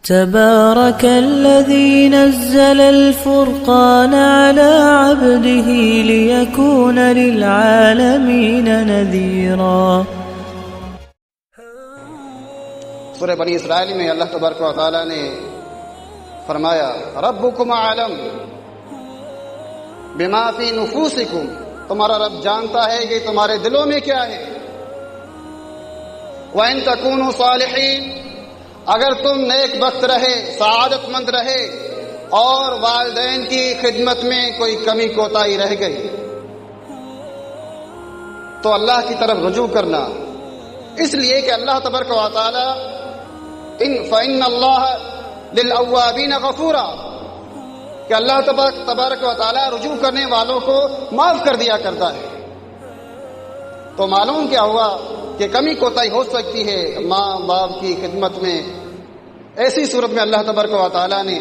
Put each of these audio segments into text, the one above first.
تبارك الذي نزل الفرقان على عبده ليكون للعالمين نذيرا۔ سورہ بنی اسرائیل میں اللہ تبارک و تعالیٰ نے فرمایا ربکم اعلم بما فی نفوسکم، تمہارا رب جانتا ہے کہ تمہارے دلوں میں کیا ہے۔ وَإِن تَكُونُوا صَالِحِينَ، اگر تم نیک بخت رہے، سعادت مند رہے اور والدین کی خدمت میں کوئی کمی کوتاہی رہ گئی تو اللہ کی طرف رجوع کرنا، اس لیے کہ اللہ تبارک و تعالی فَإِنَّ اللَّهَ لِلْأَوَّابِينَ غَفُورًا، کہ اللہ تبارک و تعالی رجوع کرنے والوں کو معاف کر دیا کرتا ہے۔ تو معلوم کیا ہوا کہ کمی کوتاہی ہو سکتی ہے ماں باپ کی خدمت میں۔ ایسی صورت میں اللہ تبارک و تعالی نے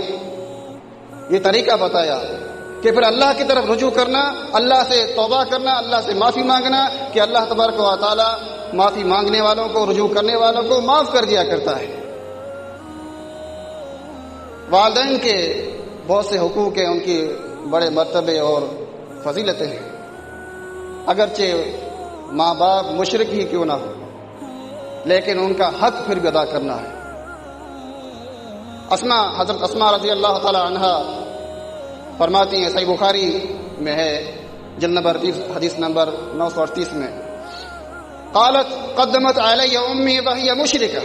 یہ طریقہ بتایا کہ پھر اللہ کی طرف رجوع کرنا، اللہ سے توبہ کرنا، اللہ سے معافی مانگنا، کہ اللہ تبارک و تعالی معافی مانگنے والوں کو، رجوع کرنے والوں کو معاف کر دیا کرتا ہے۔ والدین کے بہت سے حقوق ہیں، ان کی بڑے مرتبے اور فضیلتیں ہیں، اگرچہ ماں باپ مشرک ہی کیوں نہ ہو، لیکن ان کا حق پھر بھی ادا کرنا ہے۔ حضرت اسماء رضی اللہ تعالی عنہا فرماتی ہیں، صحیح بخاری میں ہے جلد نمبر 30 حدیث نمبر 938 میں، قالت قدمت علی امی وہی مشرکہ،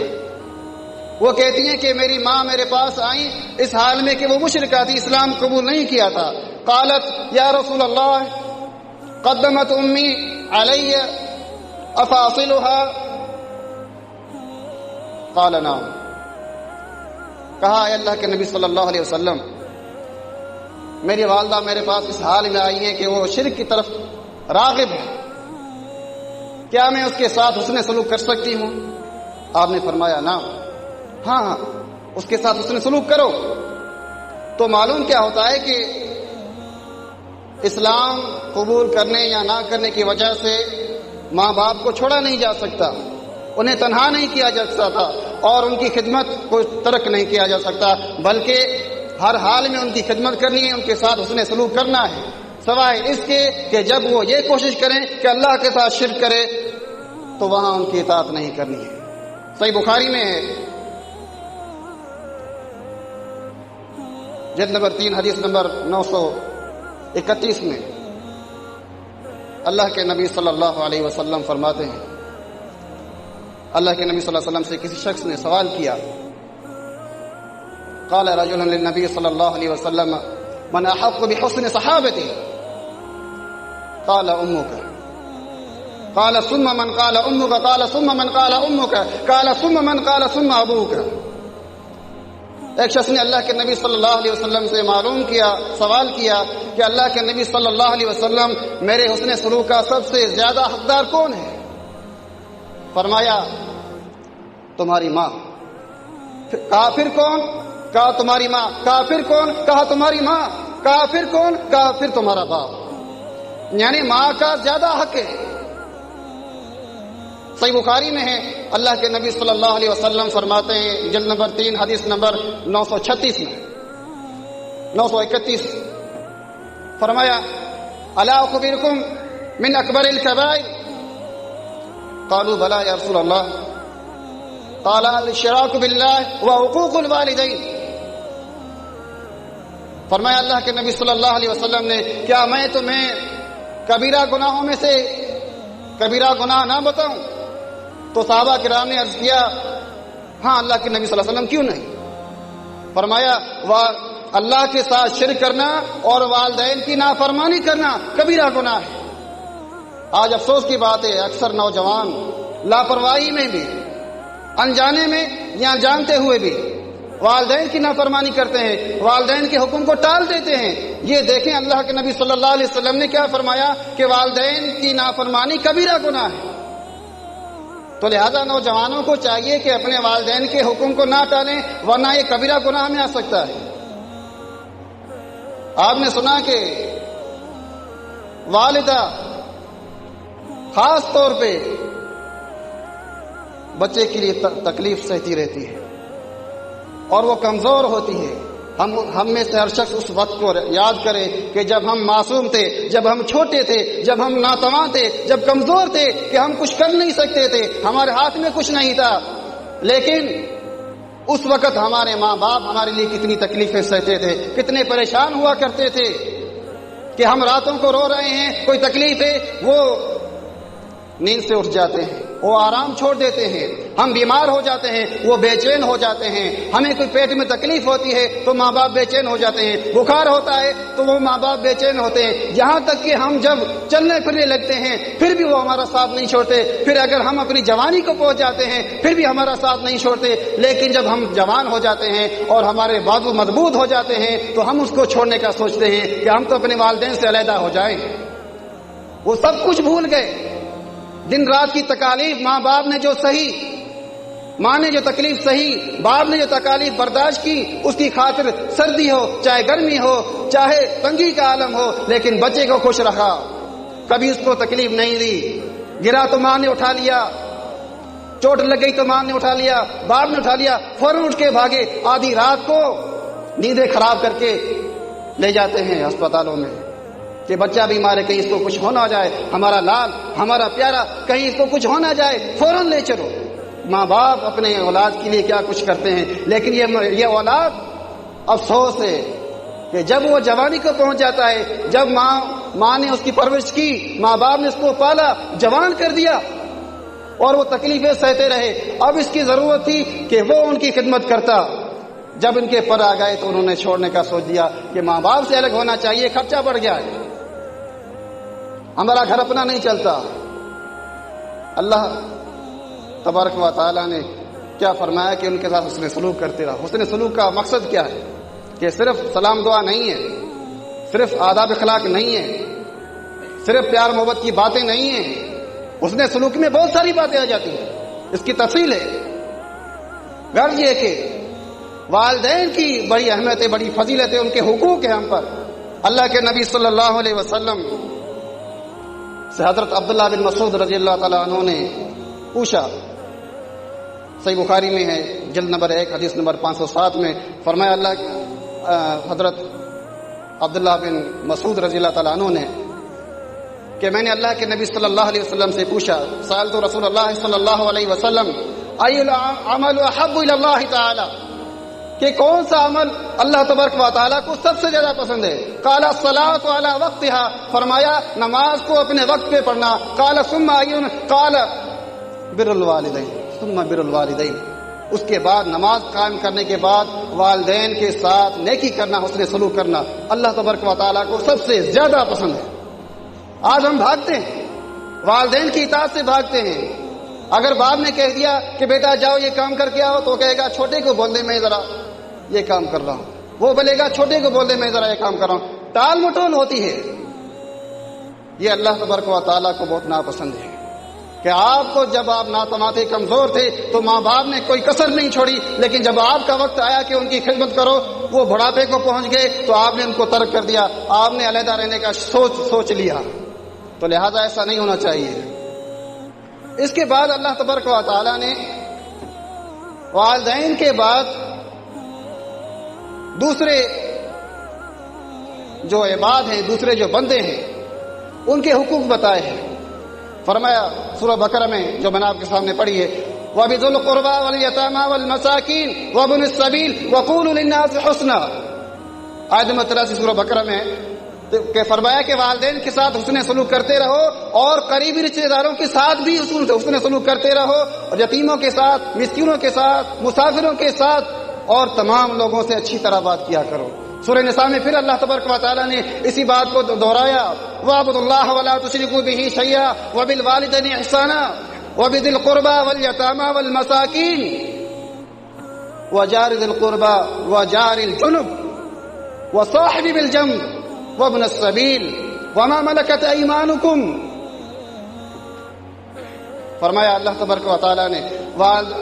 وہ کہتی ہیں کہ میری ماں میرے پاس آئیں اس حال میں کہ وہ مشرکہ تھی، اسلام قبول نہیں کیا تھا۔ قالت یا رسول اللہ قدمت امی علی افاصلها، قال نعم، کہا اے اللہ کے نبی صلی اللہ علیہ وسلم، میری والدہ میرے پاس اس حال میں آئی ہے کہ وہ شرک کی طرف راغب ہے، کیا میں اس کے ساتھ حسن سلوک کر سکتی ہوں؟ آپ نے فرمایا نعم، ہاں اس کے ساتھ حسن سلوک کرو۔ تو معلوم کیا ہوتا ہے کہ اسلام قبول کرنے یا نہ کرنے کی وجہ سے ماں باپ کو چھوڑا نہیں جا سکتا، انہیں تنہا نہیں کیا جا سکتا تھا، اور ان کی خدمت کو ترک نہیں کیا جا سکتا، بلکہ ہر حال میں ان کی خدمت کرنی ہے، ان کے ساتھ حسن سلوک کرنا ہے، سوائے اس کے کہ جب وہ یہ کوشش کریں کہ اللہ کے ساتھ شرک کرے تو وہاں ان کی اطاعت نہیں کرنی ہے۔ صحیح بخاری میں ہے جلد نمبر 3 حدیث نمبر 931 میں اللہ کے نبی صلی اللہ علیہ وسلم فرماتے ہیں، اللہ کے نبی صلی اللہ علیہ وسلم سے کسی شخص نے سوال کیا، قال رجل للنبی صلی اللہ علیہ وسلم من احق بحسن صحابتی، قال امك، قال ثم من، قال امك، قال ثم من، قال امك، قال ثم من، قال ثم ابوك۔ ایک شخص نے اللہ کے نبی صلی اللہ علیہ وسلم سے معلوم کیا، سوال کیا کہ اللہ کے نبی صلی اللہ علیہ وسلم میرے حسن سلوک کا سب سے زیادہ حقدار کون ہے؟ فرمایا تمہاری ماں۔ کہا پھر کون؟ کہا تمہاری ماں۔ کہا پھر کون؟ کہا تمہاری ماں۔ کہا پھر کون؟ کہا پھر تمہارا باپ، یعنی ماں کا زیادہ حق ہے۔ صحیح بخاری میں ہے، اللہ کے نبی صلی اللہ علیہ وسلم فرماتے ہیں جلد نمبر 3 حدیث نمبر 936 میں 931 فرمایا الا اخبرکم من اکبر الکبائر، قالوا بلى یا رسول اللہ، قال الشراک باللہ وعقوق الوالدین۔ فرمایا اللہ کے نبی صلی اللہ علیہ وسلم نے، کیا میں تمہیں کبیرہ گناہوں میں سے کبیرہ گناہ نہ بتاؤں؟ تو صحابہ کرام نے عرض کیا ہاں اللہ کے نبی صلی اللہ علیہ وسلم کیوں نہیں؟ فرمایا اللہ کے ساتھ شرک کرنا اور والدین کی نافرمانی کرنا کبیرہ گناہ ہے۔ آج افسوس کی بات ہے، اکثر نوجوان لاپرواہی میں بھی، انجانے میں یا جانتے ہوئے بھی والدین کی نافرمانی کرتے ہیں، والدین کے حکم کو ٹال دیتے ہیں۔ یہ دیکھیں اللہ کے نبی صلی اللہ علیہ وسلم نے کیا فرمایا کہ والدین کی نافرمانی کبیرہ گناہ ہے۔ تو لہذا نوجوانوں کو چاہیے کہ اپنے والدین کے حکم کو نہ ٹالیں، ورنہ یہ کبیرہ گناہ میں آ سکتا ہے۔ آپ نے سنا کہ والدہ خاص طور پہ بچے کے لیے تکلیف سہتی رہتی ہے، اور وہ کمزور ہوتی ہے. ہم میں سے ہر شخص اس وقت کو یاد کرے کہ جب ہم معصوم تھے، جب ہم چھوٹے تھے، جب ہم ناتواں تھے، جب کمزور تھے کہ ہم کچھ کر نہیں سکتے تھے، ہمارے ہاتھ میں کچھ نہیں تھا. لیکن اس وقت ہمارے ماں باپ ہمارے لیے کتنی تکلیفیں سہتے تھے، کتنے پریشان ہوا کرتے تھے کہ ہم راتوں کو رو رہے ہیں، کوئی تکلیف ہے، وہ نیند سے اٹھ جاتے ہیں، وہ آرام چھوڑ دیتے ہیں. ہم بیمار ہو جاتے ہیں، وہ بے چین ہو جاتے ہیں. ہمیں کوئی پیٹ میں تکلیف ہوتی ہے تو ماں باپ بے چین ہو جاتے ہیں. بخار ہوتا ہے تو وہ ماں باپ بے چین ہوتے ہیں. یہاں تک کہ ہم جب چلنے پھرنے لگتے ہیں پھر بھی وہ ہمارا ساتھ نہیں چھوڑتے. پھر اگر ہم اپنی جوانی کو پہنچ جاتے ہیں پھر بھی ہمارا ساتھ نہیں چھوڑتے. لیکن جب ہم جوان ہو جاتے ہیں اور ہمارے بازو مضبوط ہو جاتے ہیں تو ہم اس کو چھوڑنے کا سوچتے ہیں کہ ہم تو اپنے والدین سے علیحدہ ہو جائیں. وہ سب کچھ بھول گئے. دن رات کی تکالیف ماں باپ نے جو سہی، ماں نے جو تکلیف سہی، باپ نے جو تکالیف برداشت کی، اس کی خاطر سردی ہو چاہے گرمی ہو چاہے تنگی کا عالم ہو، لیکن بچے کو خوش رکھا، کبھی اس کو تکلیف نہیں دی. گرا تو ماں نے اٹھا لیا، چوٹ لگ گئی تو ماں نے اٹھا لیا، باپ نے اٹھا لیا، فوراً اٹھ کے بھاگے. آدھی رات کو نیندیں خراب کر کے لے جاتے ہیں ہسپتالوں میں کہ بچہ بیمار ہے، کہیں اس کو کچھ ہونا جائے، ہمارا لال ہمارا پیارا کہیں اس کو کچھ ہونا جائے، فوراً لے چلو. ماں باپ اپنے اولاد کے لیے کیا کچھ کرتے ہیں. لیکن یہ اولاد افسوس ہے کہ جب وہ جوانی کو پہنچ جاتا ہے، جب ماں نے اس کی پرورش کی، ماں باپ نے اس کو پالا، جوان کر دیا اور وہ تکلیفیں سہتے رہے. اب اس کی ضرورت تھی کہ وہ ان کی خدمت کرتا. جب ان کے پر آ گئے تو انہوں نے چھوڑنے کا سوچ دیا کہ ماں باپ سے الگ ہونا چاہیے، خرچہ بڑھ گیا ہے، ہمارا گھر اپنا نہیں چلتا. اللہ تبارک و تعالیٰ نے کیا فرمایا کہ ان کے ساتھ حسن سلوک کرتے رہا. حسن سلوک کا مقصد کیا ہے کہ صرف سلام دعا نہیں ہے، صرف آداب اخلاق نہیں ہے، صرف پیار محبت کی باتیں نہیں ہیں. حسن سلوک میں بہت ساری باتیں آ جاتی ہیں، اس کی تفصیل ہے. غرض یہ کہ والدین کی بڑی اہمیت ہے، بڑی فضیلت ہے، ان کے حقوق ہیں ہم پر. اللہ کے نبی صلی اللہ علیہ وسلم سے حضرت عبداللہ بن مسعود رضی اللہ تعالیٰ عنہ نے پوچھا، صحیح بخاری میں ہے جلد نمبر 1 حدیث نمبر 507 میں فرمایا حضرت عبداللہ بن مسعود رضی اللہ تعالیٰ عنہ نے کہ میں نے اللہ کے نبی صلی اللہ علیہ وسلم سے پوچھا، سألت رسول اللہ صلی اللہ علیہ وسلم ای العمل احب الی اللہ تعالی، کہ کون سا عمل اللہ تبارک و تعالیٰ کو سب سے زیادہ پسند ہے. قال الصلاۃ علی وقتها، فرمایا نماز کو اپنے وقت پہ پڑھنا. قال ثم ایون، قال بر الوالدین ثم بر الوالدین، اس کے بعد نماز قائم کرنے کے بعد والدین کے ساتھ نیکی کرنا، حسن سلوک کرنا اللہ تبارک و تعالیٰ کو سب سے زیادہ پسند ہے. آج ہم بھاگتے ہیں، والدین کی اطاعت سے بھاگتے ہیں. اگر باپ نے کہہ دیا کہ بیٹا جاؤ یہ کام کر کے آؤ تو کہے گا چھوٹے کو بول دے میں ذرا یہ کام کر رہا ہوں. وہ بولے گا چھوٹے کو بول دے میں ذرا یہ کام کر رہا ہوں. ٹال مٹول ہوتی ہے. یہ اللہ تبارک و تعالیٰ کو بہت ناپسند ہے کہ آپ کو جب آپ ناتواں تھے، کمزور تھے تو ماں باپ نے کوئی کسر نہیں چھوڑی، لیکن جب آپ کا وقت آیا کہ ان کی خدمت کرو، وہ بڑھاپے کو پہنچ گئے تو آپ نے ان کو ترک کر دیا، آپ نے علیحدہ رہنے کا سوچ لیا. تو لہذا ایسا نہیں ہونا چاہیے. اس کے بعد اللہ تبارک و تعالیٰ نے والدین کے بعد دوسرے جو عباد ہیں، دوسرے جو بندے ہیں، ان کے حقوق بتائے ہیں. فرمایا سورہ بقرہ میں جو میں نے آپ کے سامنے پڑھی ہے، وَبِذِي الْقُرْبَى وَالْيَتَامَى وَالْمَسَاكِينِ وَابْنِ السَّبِيلِ وَقُولُوا لِلنَّاسِ حُسْنًا. آیت نمبر 83 سورہ بقرہ میں کہ فرمایا کہ والدین کے ساتھ حسن سلوک کرتے رہو اور قریبی رشتہ داروں کے ساتھ بھی حسن سلوک کرتے رہو، اور یتیموں کے ساتھ، مسکینوں کے ساتھ، مسافروں کے ساتھ اور تمام لوگوں سے اچھی طرح بات کیا کرو. سورہ نساء میں پھر اللہ تبارک و تعالیٰ نے اسی بات کو دہرایا، وَاعْبُدُوا اللَّهَ وَلَا تُشْرِكُوا بِهِ شَيْئًا وَبِالْوَالِدَيْنِ إِحْسَانًا وَبِذِي الْقُرْبَى وَالْيَتَامَى وَالْمَسَاكِينِ وَجَارِ ذِي الْقُرْبَى وَجَارِ الْجُنُبِ وَصَاحِبِ بِالْجَنبِ وَابْنِ السَّبِيلِ وَمَا مَلَكَتْ أَيْمَانُكُمْ. فرمایا اللہ تبارک و تعالیٰ نے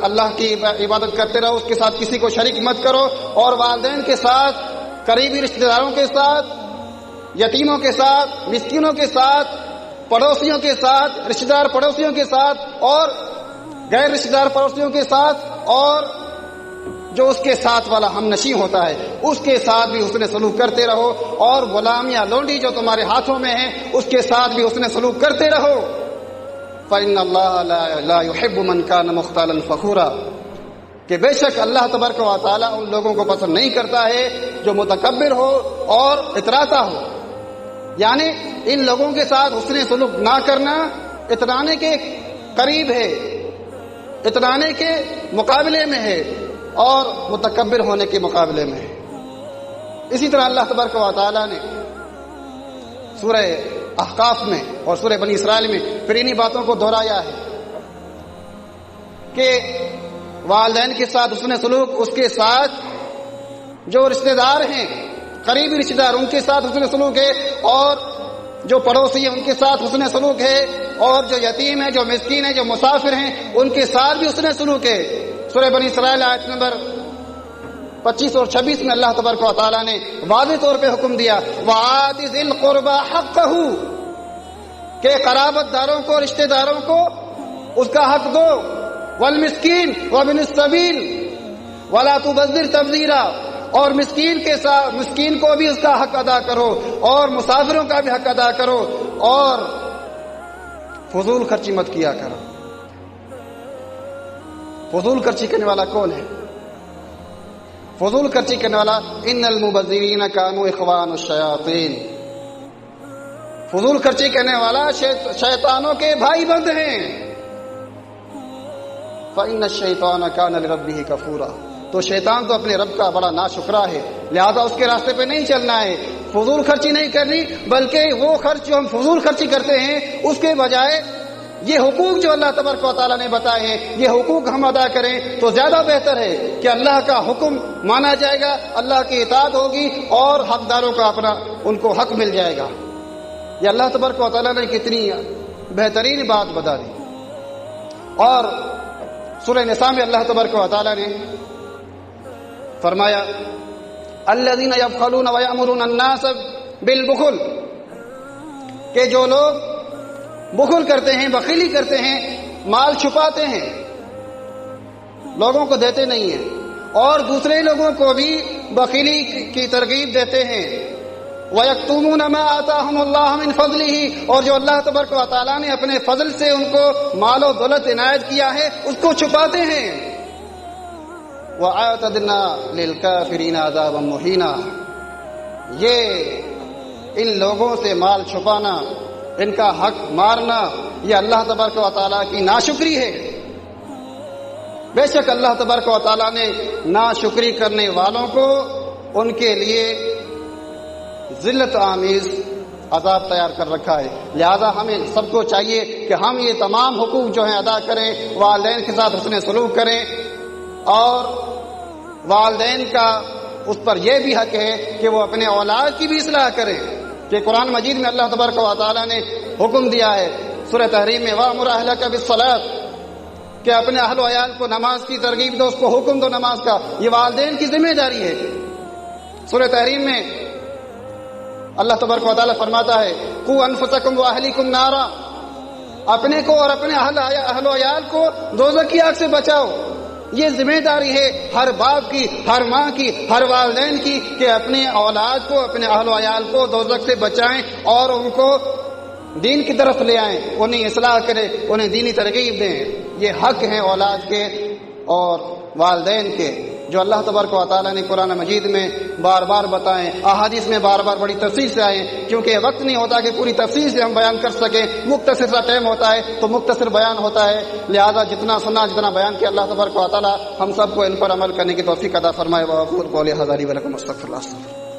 اللہ کی عبادت کرتے رہو، اس کے ساتھ کسی کو شریک مت کرو، اور والدین کے ساتھ، قریبی رشتہ داروں کے ساتھ، یتیموں کے ساتھ، مسکینوں کے ساتھ، پڑوسیوں کے ساتھ، رشتہ دار پڑوسیوں کے ساتھ اور غیر رشتہ دار پڑوسیوں کے ساتھ اور جو اس کے ساتھ والا ہم نشیں ہوتا ہے اس کے ساتھ بھی حسن سلوک کرتے رہو، اور غلام یا لونڈی جو تمہارے ہاتھوں میں ہے اس کے ساتھ بھی حسن سلوک کرتے رہو۔ فإن اللہ لا يحب من كان مختالا فخورا، کہ بے شک اللہ تبارک و تعالی ان لوگوں کو پسند نہیں کرتا ہے جو متکبر ہو اور اتراتا ہو۔ یعنی ان لوگوں کے ساتھ حسن سلوک نہ کرنا اترانے کے قریب ہے، اترانے کے مقابلے میں ہے، اور متکبر ہونے کے مقابلے میں ہے۔ اسی طرح اللہ تبارک و تعالی نے سورہ احقاف میں اور سورہ بنی اسرائیل میں پھر انہی باتوں کو دہرایا ہے کہ والدین کے ساتھ حسن سلوک، اس کے ساتھ جو رشتہ دار ہیں، قریبی رشتہ دار، ان کے ساتھ حسن سلوک ہے، اور جو پڑوسی ہیں ان کے ساتھ حسن سلوک ہے، اور جو یتیم ہیں، جو مسکین ہیں، جو مسافر ہیں، ان کے ساتھ بھی حسن سلوک ہے۔ سورہ بنی اسرائیل آیت نمبر 25 اور 26 میں اللہ تبارک و تعالیٰ نے واضح طور پہ حکم دیا وَآتِ ذِي الْقُرْبَى حَقَّهُ، کہ قرابت داروں کو، رشتہ داروں کو اس کا حق دو، والمسکین وابن السبیل ولا تبذر تبذیرا، اور مسکین کے ساتھ مسکین کو بھی اس کا حق ادا کرو، اور مسافروں کا بھی حق ادا کرو، اور فضول خرچی مت کیا کرو۔ فضول خرچی کرنے والا کون ہے؟ فضول خرچی کرنے والا ان المبذرین کانوا اخوان الشیاطین، فضول خرچی کرنے والا شیطانوں کے بھائی بند ہیں۔ فإن الشیطان کان لربہ کفورا، تو شیطان تو اپنے رب کا بڑا ناشکرا ہے، لہذا اس کے راستے پہ نہیں چلنا ہے، فضول خرچی نہیں کرنی، بلکہ وہ خرچ جو ہم فضول خرچی کرتے ہیں اس کے بجائے یہ حقوق جو اللہ تبارک و تعالیٰ نے بتائے ہیں یہ حقوق ہم ادا کریں تو زیادہ بہتر ہے کہ اللہ کا حکم مانا جائے گا، اللہ کی اطاعت ہوگی، اور حقداروں کا اپنا ان کو حق مل جائے گا۔ یہ اللہ تبارک و تعالیٰ نے کتنی بہترین بات بتا دی۔ اور سورہ نساء میں اللہ تبارک و تعالیٰ نے فرمایا الذین یبخلون ویأمرون الناس بالبخل، کہ جو لوگ بخل کرتے ہیں، بخیلی کرتے ہیں، مال چھپاتے ہیں، لوگوں کو دیتے نہیں ہیں، اور دوسرے لوگوں کو بھی بخیلی کی ترغیب دیتے ہیں۔ وَيَكْتُمُونَ مَا آتَاهُمُ اللَّهُ مِنْ فَضْلِهِ، اور جو اللہ تبارک و تعالیٰ نے اپنے فضل سے ان کو مال و دولت عنایت کیا ہے اس کو چھپاتے ہیں۔ وَأَعْتَدْنَا لِلْكَافِرِينَ عَذَابًا مُهِينًا، یہ ان لوگوں سے مال چھپانا، ان کا حق مارنا، یہ اللہ تبارک و تعالیٰ کی ناشکری ہے۔ بے شک اللہ تبارک و تعالیٰ نے ناشکری کرنے والوں کو ان کے لیے ذلت آمیز عذاب تیار کر رکھا ہے۔ لہذا ہمیں سب کو چاہیے کہ ہم یہ تمام حقوق جو ہیں ادا کریں، والدین کے ساتھ حسن سلوک کریں، اور والدین کا اس پر یہ بھی حق ہے کہ وہ اپنے اولاد کی بھی اصلاح کریں، کہ قرآن مجید میں اللہ تبارک و تعالیٰ نے حکم دیا ہے سورہ تحریم میں وَأْمُرْ أَهْلَكَ بِالصَّلَاةِ، کہ اپنے اہل و عیال کو نماز کی ترغیب دو، اس کو حکم دو نماز کا، یہ والدین کی ذمہ داری ہے۔ سورہ تحریم میں اللہ تبارک و تعالیٰ فرماتا ہے قُوا أَنفُسَكُمْ وَأَهْلِيكُمْ نَارًا، اپنے کو اور اپنے اہل و عیال کو دوزخ کی آگ سے بچاؤ۔ یہ ذمہ داری ہے ہر باپ کی، ہر ماں کی، ہر والدین کی، کہ اپنے اولاد کو، اپنے اہل و عیال کو دوزخ سے بچائیں اور ان کو دین کی طرف لے آئیں، انہیں اصلاح کریں، انہیں دینی ترغیب دیں۔ یہ حق ہیں اولاد کے اور والدین کے، جو اللہ تبارک و تعالیٰ نے قرآن مجید میں بار بار بتائیں، احادیث میں بار بار بڑی تفصیل سے آئیں، کیونکہ وقت نہیں ہوتا کہ پوری تفصیل سے ہم بیان کر سکیں، مختصر سا ٹائم ہوتا ہے تو مختصر بیان ہوتا ہے، لہذا جتنا سنا جتنا بیان کیا اللہ تبارک و تعالیٰ ہم سب کو ان پر عمل کرنے کی توفیق عطا فرمائے۔ وأقول قولي هذا لي ولكم استغفر الله۔